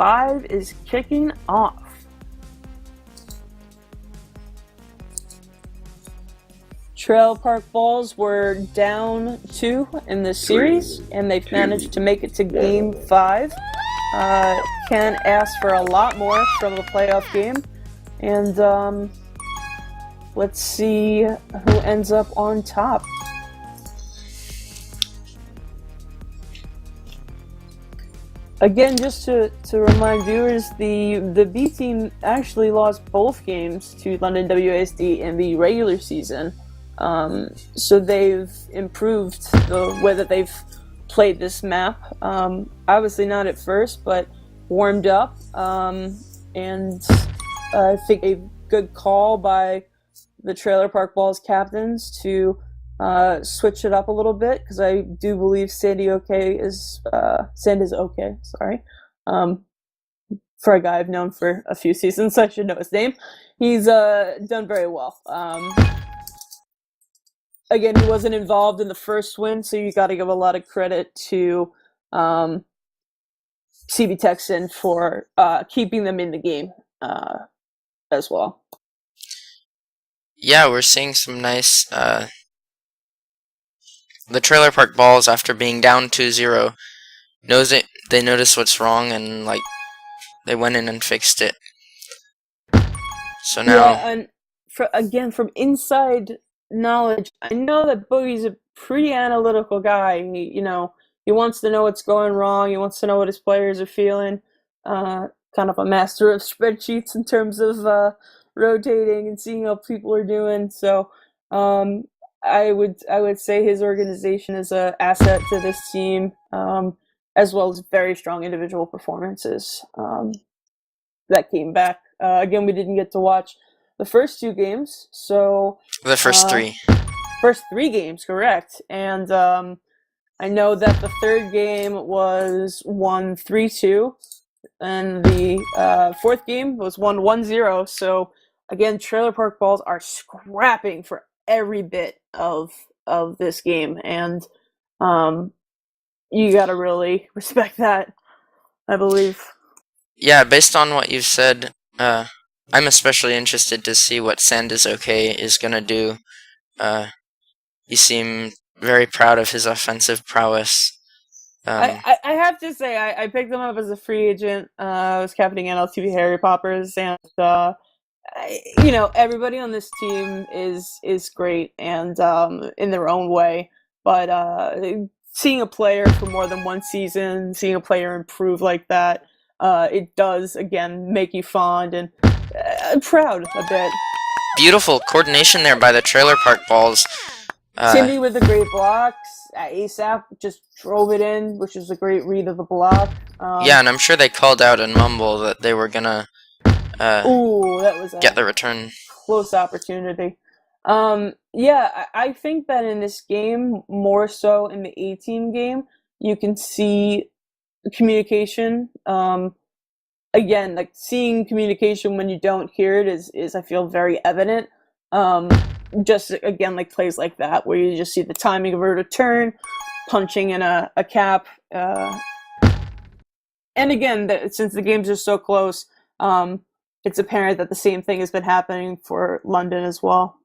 5 is kicking off. Trailer Park Balls were down 2 in this series, and they've managed to make it to Game 5. Can ask for a lot more from a playoff game, and let's see who ends up on top. Again, just to remind viewers, the B team actually lost both games to London WASD in the regular season. So they've improved the way that they've played this map. Obviously not at first, but warmed up. And I think a good call by the Trailer Park Balls captains to switch it up a little bit, because I do believe Sandy's okay. Sorry. For a guy I've known for a few seasons, I should know his name. He's done very well. Again, he wasn't involved in the first win, so you got to give a lot of credit to CB Texan for keeping them in the game as well. Yeah, we're seeing some nice... the Trailer Park Balls, after being down 2-0, they noticed what's wrong, and they went in and fixed it. So now... Yeah, and from inside knowledge, I know that Boogie's a pretty analytical guy. He wants to know what's going wrong. He wants to know what his players are feeling. Kind of a master of spreadsheets in terms of rotating and seeing how people are doing. So I would say his organization is an asset to this team, as well as very strong individual performances that came back. Again, we didn't get to watch the first 2 games, so... The first 3. First 3 games, correct. And I know that the third game was won 3-2, and the 4th game was won 1-0. So, again, Trailer Park Balls are scrapping for every bit of this game, and you gotta really respect that, I believe. Yeah, based on what you've said, I'm especially interested to see what Sandy's okay is gonna do. You seem very proud of his offensive prowess. I have to say, I picked him up as a free agent. I was captaining NLTV Harry Poppers, and everybody on this team is great and in their own way. But seeing a player for more than one season, seeing a player improve like that, it does again make you fond and proud a bit. Beautiful coordination there by the Trailer Park Balls. Cindy with the great blocks. ASAP just drove it in, which is a great read of the block. Yeah, and I'm sure they called out in Mumble that they were gonna that was get the return. Close opportunity. Yeah, I think that in this game, more so in the A-team game, you can see communication. Again, seeing communication when you don't hear it is I feel very evident. Just again, plays like that where you just see the timing of a return, punching in a cap, and again, since the games are so close, it's apparent that the same thing has been happening for London as well.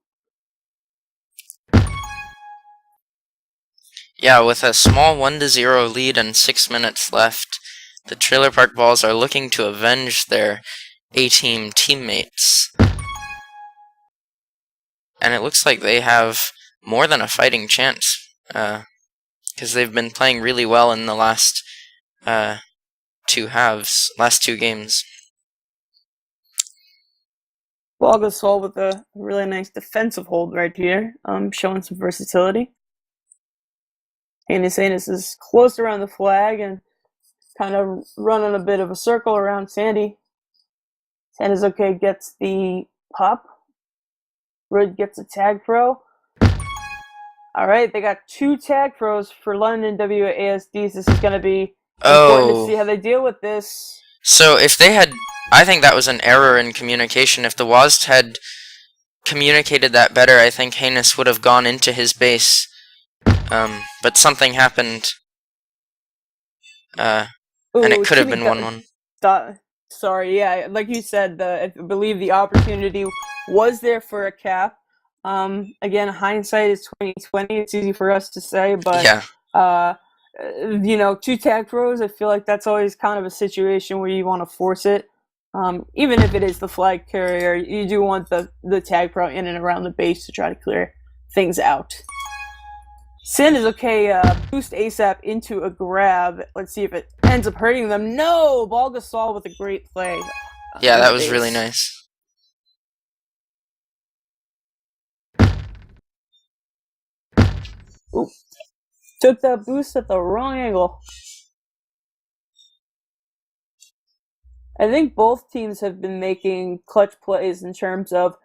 Yeah, with a small 1-0 lead and 6 minutes left, the Trailer Park Balls are looking to avenge their A-team teammates. And it looks like they have more than a fighting chance, because they've been playing really well in the last 2 games. Ball Gasol with a really nice defensive hold right here, showing some versatility. Anus is close around the flag and kind of running a bit of a circle around Sandy. Sandy's okay, gets the pop. Rid gets a tag throw. Alright, they got 2 tag throws for London WASDs. This is going to be important to see how they deal with this. So if they had... I think that was an error in communication. If the WASD had communicated that better, I think Hanus would have gone into his base. But something happened. And it could have been 1-1. Sorry, yeah, like you said, I believe the opportunity was there for a cap. Again, hindsight is 2020. It's easy for us to say, but Yeah. uh, two tag pros. I feel like that's always kind of a situation where you want to force it. Even if it is the flag carrier, you do want the tag pro in and around the base to try to clear things out. Sin is okay. Boost ASAP into a grab. Let's see if it ends up hurting them. No! Ball Gasol with a great play. Yeah, In that the was base. really nice. Ooh. Took that boost at the wrong angle. I think both teams have been making clutch plays in terms of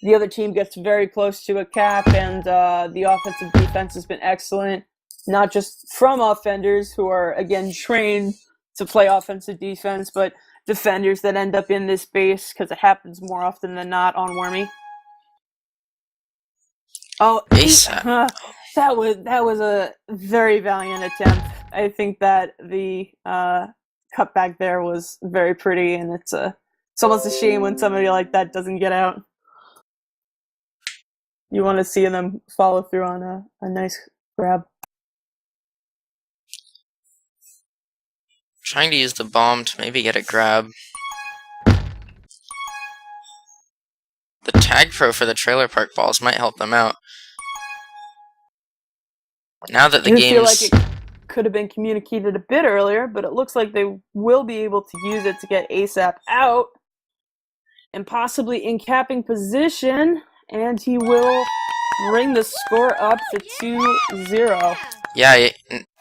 the other team gets very close to a cap, and the offensive defense has been excellent. Not just from offenders who are, again, trained to play offensive defense, but defenders that end up in this base because it happens more often than not on Wormy. Oh, ASAP. that was a very valiant attempt. I think that the cutback there was very pretty, and it's almost a shame when somebody like that doesn't get out. You want to see them follow through on a nice grab. Trying to use the bomb to maybe get a grab. The tag pro for the trailer park balls might help them out. Now that the I feel like game's... it could have been communicated a bit earlier, but it looks like they will be able to use it to get ASAP out and possibly in capping position, and he will bring the score up to 2-0. Yeah,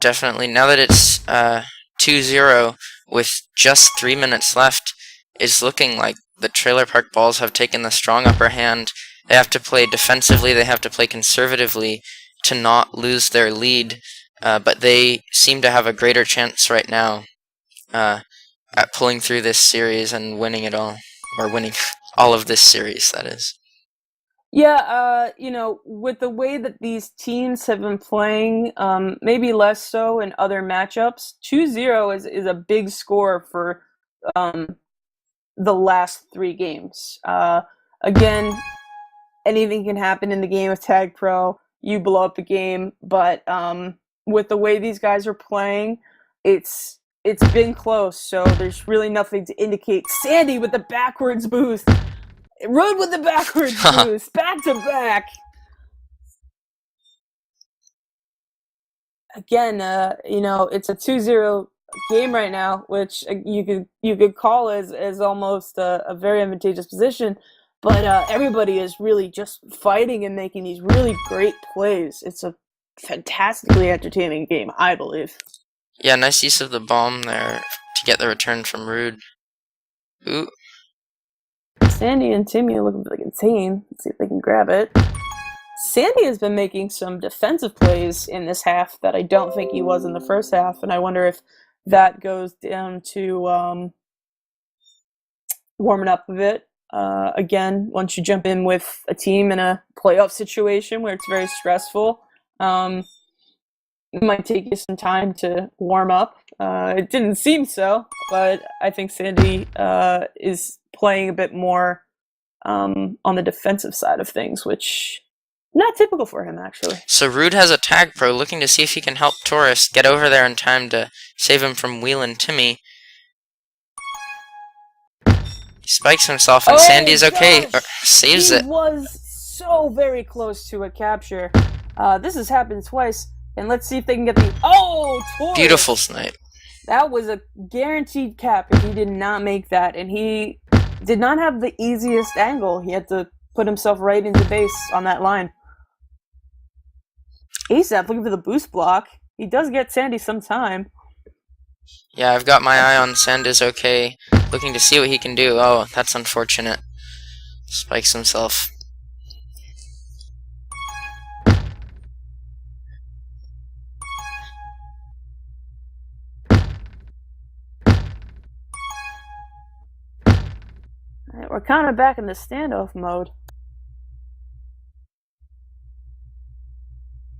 definitely. Now that it's 2-0 with just 3 minutes left, it's looking like the trailer park balls have taken the strong upper hand. They have to play defensively, they have to play conservatively to not lose their lead, but they seem to have a greater chance right now at pulling through this series and winning it all. Or winning all of this series, that is. Yeah, with the way that these teams have been playing, maybe less so in other matchups, 2-0 is a big score for the last 3 games. Again, anything can happen in the game of Tag Pro. You blow up the game, but with the way these guys are playing, it's been close. So there's really nothing to indicate. Sandy with the backwards boost. Run with the backwards boost, back to back. Again, it's a 2-0 game right now, which you could call as almost a very advantageous position. But everybody is really just fighting and making these really great plays. It's a fantastically entertaining game, I believe. Yeah, nice use of the bomb there to get the return from Rude. Ooh. Sandy and Timmy are looking like insane. Let's see if they can grab it. Sandy has been making some defensive plays in this half that I don't think he was in the first half, and I wonder if that goes down to warming up a bit. Again, once you jump in with a team in a playoff situation where it's very stressful, it might take you some time to warm up. It didn't seem so, but I think Sandy is playing a bit more on the defensive side of things, which not typical for him, actually. So Rude has a tag pro looking to see if he can help Taurus get over there in time to save him from Wheelin' Timmy. He spikes himself and Sandy's okay, or saves it. He was so very close to a capture. This has happened twice, and let's see if they can get the... Oh, Taurus! Beautiful snipe. That was a guaranteed cap if he did not make that, and he did not have the easiest angle. He had to put himself right into base on that line. ASAP looking for the boost block. He does get Sandy some time. Yeah, I've got my eye on Sandy's okay, looking to see what he can do. Oh, that's unfortunate. Spikes himself. Alright, we're kind of back in the standoff mode.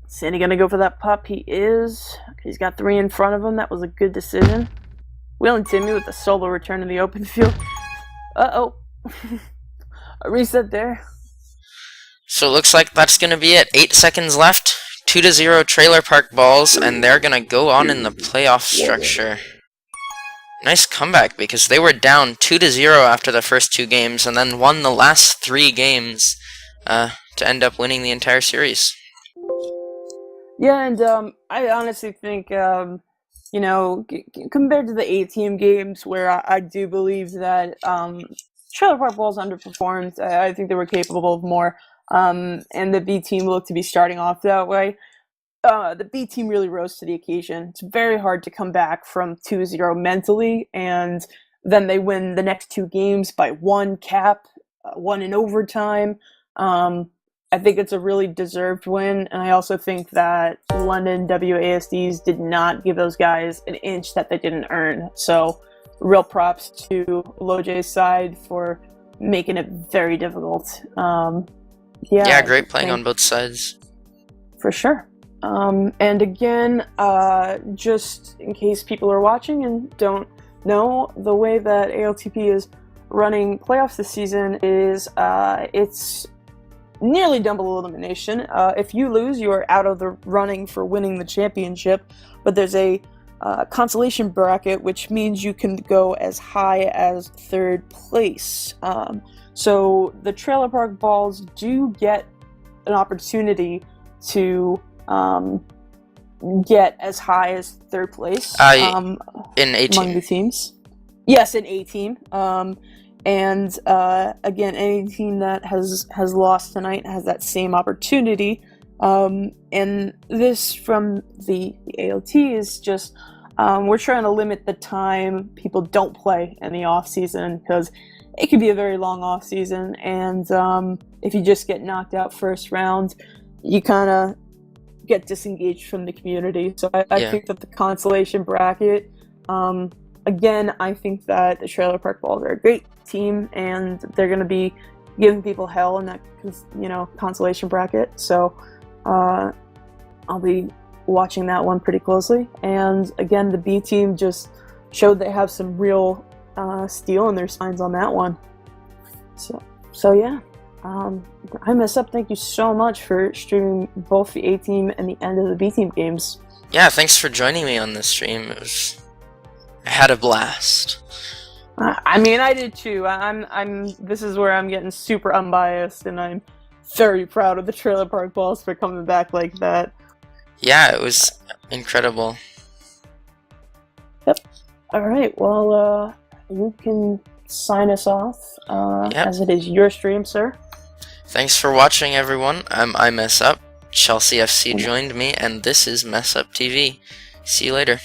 Sandy gonna go for that pup? He is. He's got 3 in front of him. That was a good decision. Will and Timmy with a solo return in the open field. Uh-oh. A reset there. So it looks like that's going to be it. 8 seconds left. 2-0 Trailer Park Balls, and they're going to go on in the playoff structure. Nice comeback, because they were down 2-0 after the first 2 games, and then won the last 3 games to end up winning the entire series. Yeah, and I honestly think, you know, compared to the A-team games where I do believe that Trailer Park Balls underperformed, I think they were capable of more, and the B-team looked to be starting off that way. The B team really rose to the occasion. It's very hard to come back from 2-0 mentally, and then they win the next 2 games by 1 cap, 1 in overtime. I think it's a really deserved win, and I also think that London WASDs did not give those guys an inch that they didn't earn. So, real props to LoJ's side for making it very difficult. Yeah, great playing on both sides. For sure. And again, just in case people are watching and don't know, the way that ALTP is running playoffs this season is it's nearly double elimination. If you lose, you are out of the running for winning the championship, but there's a consolation bracket, which means you can go as high as 3rd place. So the Trailer Park Balls do get an opportunity to get as high as 3rd place in A team. among the teams. Yes, in A team. And again, any team that has lost tonight has that same opportunity. And this from the ALT is just we're trying to limit the time people don't play in the off season, because it can be a very long off season, and if you just get knocked out first round, you kind of get disengaged from the community. So I think that the consolation bracket, again, I think that the Trailer Park Balls are a great team, and they're going to be giving people hell in that, consolation bracket. So I'll be watching that one pretty closely. And again, the B team just showed they have some real steel in their spines on that one. So yeah. I mess up. Thank you so much for streaming both the A team and the end of the B team games. Yeah, thanks for joining me on this stream. I had a blast. I mean, I did too. This is where I'm getting super unbiased, and I'm very proud of the Trailer Park Balls for coming back like that. Yeah, it was incredible. Yep. All right. Well, you can sign us off, as it is your stream, sir. Thanks for watching, everyone. I Mess Up. Chelsea FC joined me, and this is MessupTV. See you later.